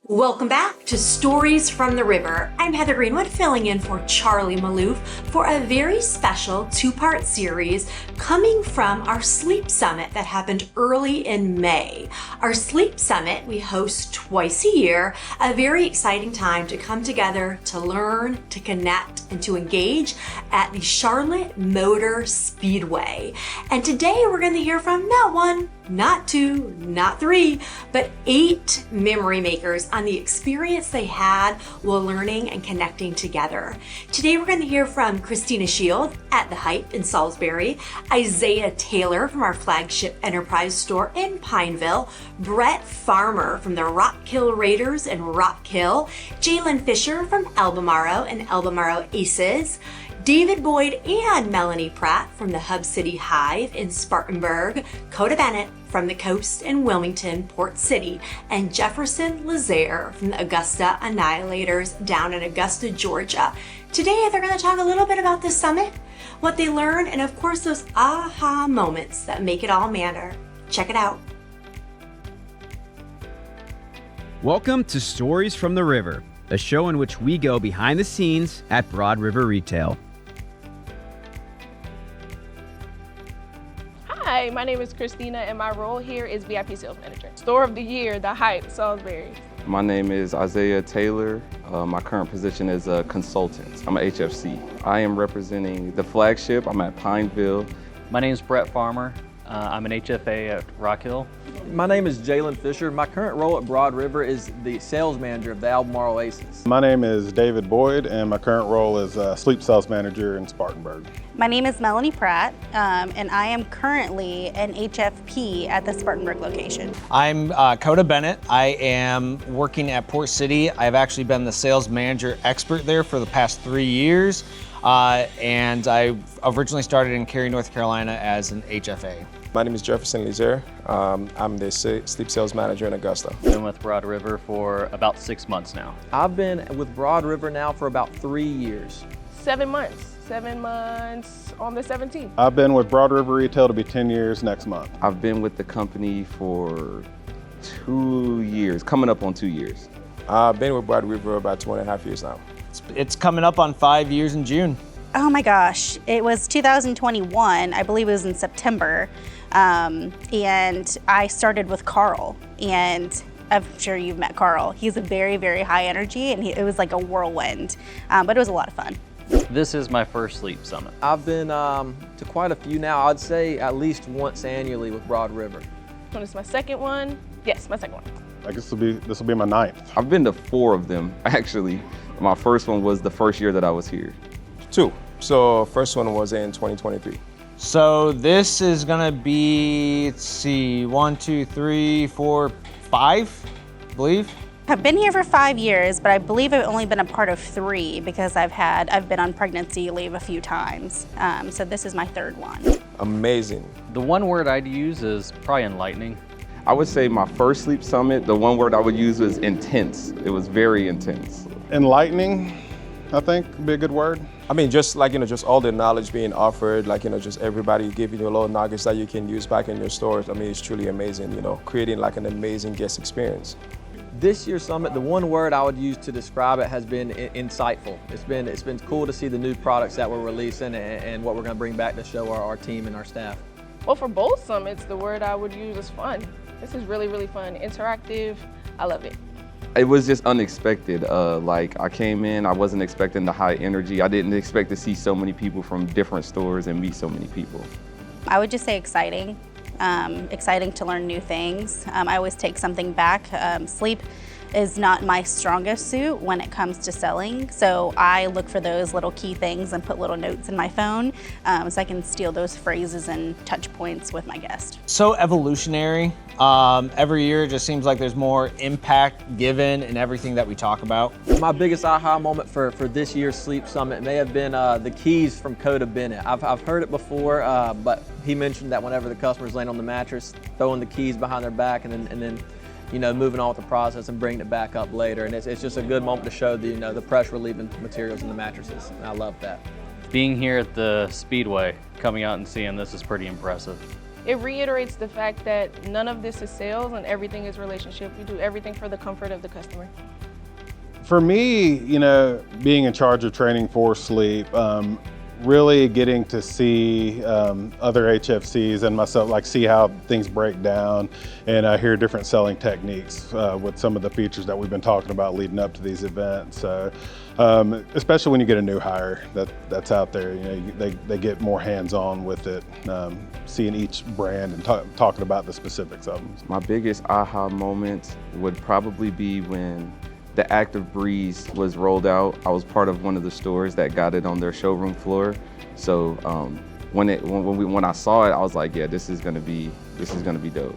Welcome back to Stories from the River. I'm Heather Greenwood, filling in for Charlie Maloof for a very special two-part series coming from our Sleep Summit that happened early in May. Our Sleep Summit we host twice a year, a very exciting time to come together, to learn, to connect, and to engage at the Charlotte Motor Speedway. And today we're going to hear from not one, not two, not three, but 8 memory makers on the experience they had while learning and connecting together. Today we're going to hear from Cristina Shield at the Hive in Salisbury, Isaiah Taylor from our Flagship Enterprise store in Pineville, Brett Farmer from the Rock Hill Raiders in Rock Hill, Jaylon Fisher from Albemarle and Albemarle Aces, David Boyd and Melanie Pratt from the Hub City Hive in Spartanburg, Kota Bennett from the Coast in Wilmington, Port City, and Jefferson Lizaire from the Augusta Annihilators down in Augusta, Georgia. Today they're going to talk a little bit about the summit, what they learned, and of course those aha moments that make it all matter. Check it out. Welcome to Stories from the River, a show in which we go behind the scenes at Broad River Retail. Hi, my name is Cristina and my role here is VIP Sales Manager. Store of the Year, the Hive, Salisbury. My name is Isaiah Taylor. My current position is a consultant. I'm an HFC. I am representing the Flagship. I'm at Pineville. My name is Brett Farmer. I'm an HFA at Rock Hill. My name is Jaylon Fisher. My current role at Broad River is the sales manager of the Albemarle Aces. My name is David Boyd, and my current role is sleep sales manager in Spartanburg. My name is Melanie Pratt, and I am currently an HFP at the Spartanburg location. I'm Kota Bennett. I am working at Port City. I've actually been the sales manager expert there for the past 3 years, and I originally started in Cary, North Carolina as an HFA. My name is Jefferson, Lizaire. I'm the sleep sales manager in Augusta. Been with Broad River for about 6 months now. I've been with Broad River now for about 3 years. 7 months. 7 months on the 17th. I've been with Broad River Retail to be 10 years next month. I've been with the company for 2 years, coming up on 2 years. I've been with Broad River about 2.5 years now. It's coming up on 5 years in June. Oh my gosh, it was 2021, I believe it was in September, and I started with Carl, and I'm sure you've met Carl. He's a very, very high energy, and it was like a whirlwind, but it was a lot of fun. This is my first Sleep Summit. I've been to quite a few now. I'd say at least once annually with Broad River. This is my second one. Yes, my second one. I guess this will be my 9th. I've been to 4 of them, actually. My first one was the first year that I was here. 2. So first one was in 2023. So this is gonna be, let's see, 1, 2, 3, 4, 5, I believe. I've been here for 5 years, but I believe I've only been a part of 3 because I've been on pregnancy leave a few times. So this is my 3rd one. Amazing. The one word I'd use is probably enlightening. I would say my first Sleep Summit, the one word I would use was intense. It was very intense. Enlightening, I think, would be a good word. I mean, just like, just all the knowledge being offered, like, just everybody giving you a little nuggets that you can use back in your stores. I mean, it's truly amazing, creating like an amazing guest experience. This year's summit, the one word I would use to describe it has been insightful. It's been cool to see the new products that we're releasing and what we're going to bring back to show our team and our staff. Well, for both summits, the word I would use is fun. This is really, really fun. Interactive. I love it. It was just unexpected. Like I came in, I wasn't expecting the high energy. I didn't expect to see so many people from different stores and meet so many people. I would just say exciting. Exciting to learn new things. I always take something back. Sleep is not my strongest suit when it comes to selling, so I look for those little key things and put little notes in my phone so I can steal those phrases and touch points with my guest. So evolutionary. Every year it just seems like there's more impact given in everything that we talk about. My biggest aha moment for this year's Sleep Summit may have been the keys from Kota Bennett. I've heard it before, but he mentioned that whenever the customers land on the mattress, throwing the keys behind their back and then moving on with the process and bringing it back up later. And it's just a good moment to show the pressure relieving materials in the mattresses. And I love that. Being here at the Speedway, coming out and seeing this is pretty impressive. It reiterates the fact that none of this is sales and everything is relationship. We do everything for the comfort of the customer. For me, being in charge of training for sleep, really getting to see other HFCs and myself, like see how things break down, and I hear different selling techniques with some of the features that we've been talking about leading up to these events. So, especially when you get a new hire that's out there, they get more hands-on with it, seeing each brand and talking about the specifics of them. My biggest aha moment would probably be when the Active Breeze was rolled out. I was part of one of the stores that got it on their showroom floor. So when I saw it, I was like, yeah, this is gonna be dope.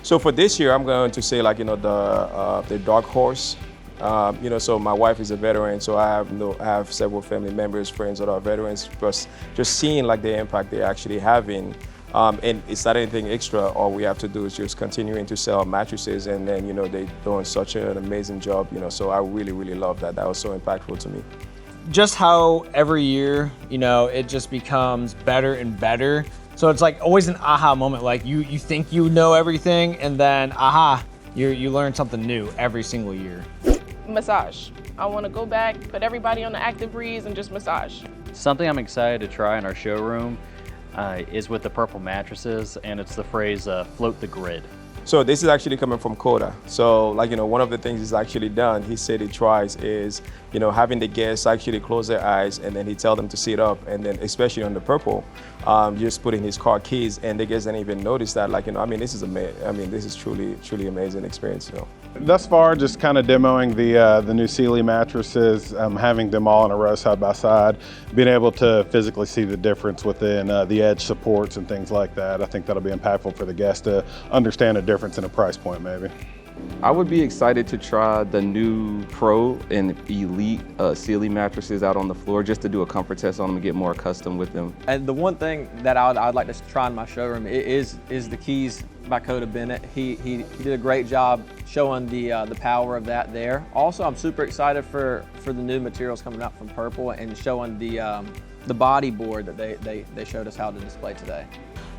So for this year, I'm going to say the dark horse. So my wife is a veteran, so I have several family members, friends that are veterans. Just seeing the impact they're actually having. And it's not anything extra. All we have to do is just continuing to sell mattresses, and then they're doing such an amazing job. So I really, really love that. That was so impactful to me. Just how every year, it just becomes better and better. So it's always an aha moment. You think you know everything, and then aha, you learn something new every single year. Massage. I want to go back, put everybody on the Active Breeze, and just massage. Something I'm excited to try in our showroom is with the Purple mattresses, and it's the phrase float the grid. So this is actually coming from Kota. So one of the things he's actually done, he said he tries is, having the guests actually close their eyes, and then he tell them to sit up, and then especially on the Purple, just putting his car keys, and the guests didn't even notice that. This is amazing. This is truly amazing experience. Thus far, just kind of demoing the new Sealy mattresses, having them all in a row side by side, being able to physically see the difference within the edge supports and things like that. I think that'll be impactful for the guest to understand a difference in a price point, maybe. I would be excited to try the new Pro and Elite Sealy mattresses out on the floor, just to do a comfort test on them and get more accustomed with them. And the one thing that I'd like to try in my showroom is the keys by Kota Bennett. He did a great job showing the power of that there. Also, I'm super excited for the new materials coming out from Purple and showing the body board that they showed us how to display today.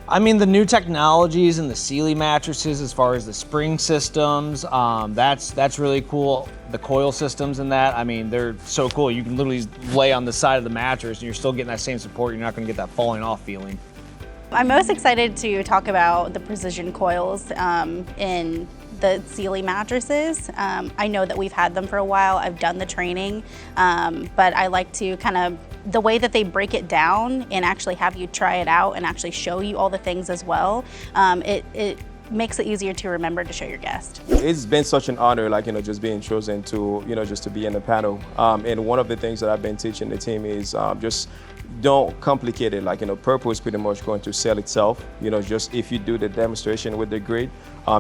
The new technologies in the Sealy mattresses, as far as the spring systems, that's really cool. The coil systems in that, they're so cool. You can literally lay on the side of the mattress and you're still getting that same support. You're not gonna get that falling off feeling. I'm most excited to talk about the precision coils in the Sealy mattresses. I know that we've had them for a while. I've done the training, but I like to the way that they break it down and actually have you try it out and actually show you all the things as well. It makes it easier to remember to show your guest. It's been such an honor, just being chosen to, just to be in the panel. And one of the things that I've been teaching the team is just don't complicate it. Purple is pretty much going to sell itself. Just if you do the demonstration with the grid,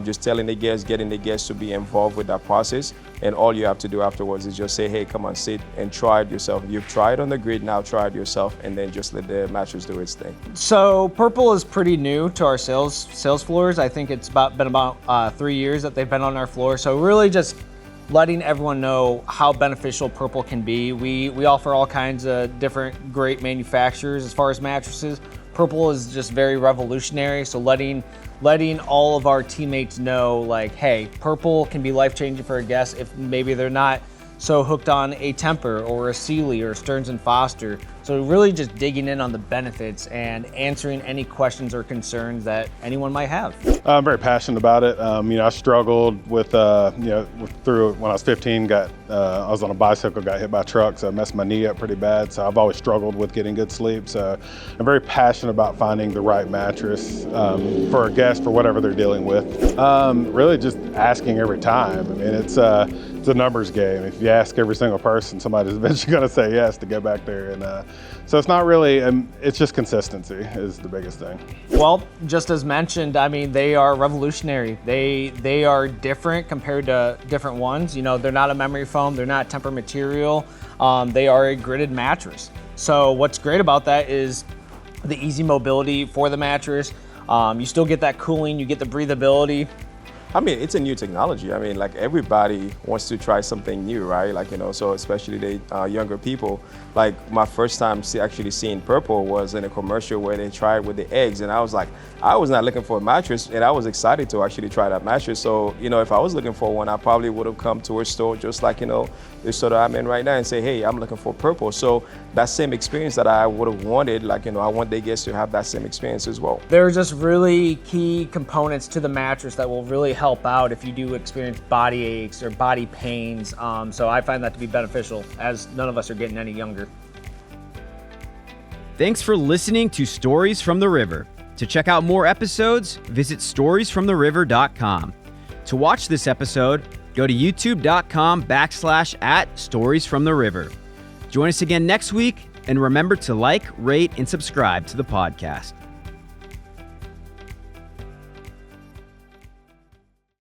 just telling the guests, getting the guests to be involved with that process, and all you have to do afterwards is just say, hey, come on, sit and try it yourself. You've tried on the grid, now try it yourself, and then just let the mattress do its thing. So Purple is pretty new to our sales floors. I think it's been about 3 years that they've been on our floor. So really just letting everyone know how beneficial Purple can be. We offer all kinds of different great manufacturers as far as mattresses. Purple is just very revolutionary, so letting all of our teammates know, hey, Purple can be life-changing for a guest if maybe they're not so hooked on a Tempur or a Sealy or Stearns & Foster. So really just digging in on the benefits and answering any questions or concerns that anyone might have. I'm very passionate about it. I struggled with, through when I was 15, I was on a bicycle, got hit by a truck, so I messed my knee up pretty bad. So I've always struggled with getting good sleep. So I'm very passionate about finding the right mattress for a guest for whatever they're dealing with. Really just asking every time. It's a numbers game. If you ask every single person, somebody's eventually going to say yes to get back there. And so it's not really, it's just consistency is the biggest thing. Well, just as mentioned, they are revolutionary. They are different compared to different ones. They're not a memory foam, they're not Tempur material. They are a gridded mattress. So what's great about that is the easy mobility for the mattress. You still get that cooling, you get the breathability. I mean, it's a new technology. I mean, like everybody wants to try something new, right? Like, you know, so especially the younger people. Like my first time actually seeing purple was in a commercial where they tried with the eggs, and I was like, I was not looking for a mattress, and I was excited to actually try that mattress. So, you know, if I was looking for one, I probably would have come to a store just like, you know, the store that I'm in right now and say, hey, I'm looking for purple. So that same experience that I would have wanted, like, you know, I want the guests to have that same experience as well. There are just really key components to the mattress that will really help out if you do experience body aches or body pains. So I find that to be beneficial, as none of us are getting any younger. Thanks for listening to Stories from the River. To check out more episodes, visit storiesfromtheriver.com. To watch this episode, go to youtube.com/@storiesfromtheriver. Join us again next week, and remember to like, rate, and subscribe to the podcast.